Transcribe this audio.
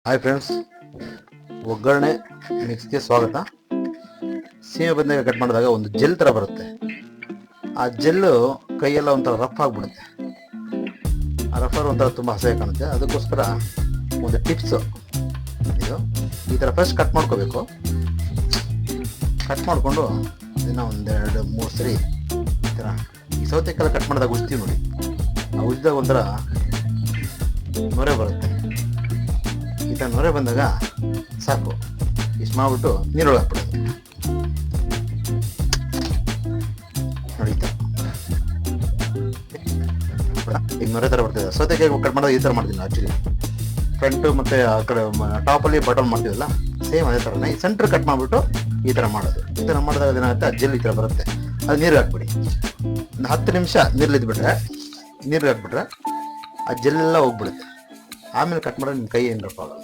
Hi friends, ಒಗ್ಗರಣೆ ಮಿಕ್ಸ್ಗೆ ಸ್ವಾಗತ. ಸೀಮೆ ಬದನೆಕಾಯಿ ಕಟ್ ಮಾಡಿದಾಗ ಒಂದು ಜೆಲ್ ಥರ ಬರುತ್ತೆ. ಆ ಜೆಲ್ಲು ಕೈಯೆಲ್ಲ ಒಂಥರ ರಫ್ ಆಗಿಬಿಡುತ್ತೆ. ಆ ರಫರ್ ಒಂಥರ ತುಂಬ ಹಸೆ ಕಾಣುತ್ತೆ. ಅದಕ್ಕೋಸ್ಕರ ಒಂದು ಟಿಪ್ಸು ಇದು. ಈ ಥರ ಫಸ್ಟ್ ಕಟ್ ಮಾಡ್ಕೋಬೇಕು. ಕಟ್ ಮಾಡಿಕೊಂಡು ಇದನ್ನು ಒಂದೆರಡು ಮೂರು ಸರಿ ಈ ಥರ ಈ ಸೌತೆಕಾಯಿ ಕಟ್ ಮಾಡಿದಾಗ ಉಜ್ತೀವಿ ನೋಡಿ. ಆ ಉಜ್ಜಿದಾಗ ಒಂಥರ ನೊರೆ ಬರುತ್ತೆ. ಈ ಥರ ನೊರೆ ಬಂದಾಗ ಸಾಕು, ಇಷ್ಟು ಮಾಡಿಬಿಟ್ಟು ನೀರೊಳಗೆ ಹಾಕ್ಬಿಡೋದು ನೋಡಿ. ಈ ಥರ ಈಗ ನೊರೆ ಥರ ಬರ್ತದೆ. ಸೌತೆಕಾಯಿ ಕಟ್ ಮಾಡಿದಾಗ ಈ ಥರ ಮಾಡ್ತೀನಿ ಆ್ಯಕ್ಚುಲಿ. ಫ್ರಂಟು ಮತ್ತು ಆ ಕಡೆ ಟಾಪಲ್ಲಿ ಬಟನ್ ಮಾಡ್ತೀವಲ್ಲ, ಸೇಮ್ ಅದೇ ಥರನೇ ಈ ಸೆಂಟ್ರ್ ಕಟ್ ಮಾಡಿಬಿಟ್ಟು ಈ ಥರ ಮಾಡೋದು. ಈ ಥರ ಮಾಡಿದಾಗ ಏನಾಗುತ್ತೆ, ಆ ಜೆಲ್ ಈ ಥರ ಬರುತ್ತೆ. ಅದು ನೀರಿಗೆ ಹಾಕ್ಬಿಡಿ. ಒಂದು 10 ನಿಮಿಷ ನೀರಿಗೆ ಹಾಕ್ಬಿಟ್ರೆ ಆ ಜೆಲ್ಲೆಲ್ಲ ಹೋಗ್ಬಿಡುತ್ತೆ. ಆಮೇಲೆ ಕಟ್ ಮಾಡಿದ್ರೆ ನಿಮ್ಮ ಕೈ ಏನು ರಫ್ ಆಗೋದು.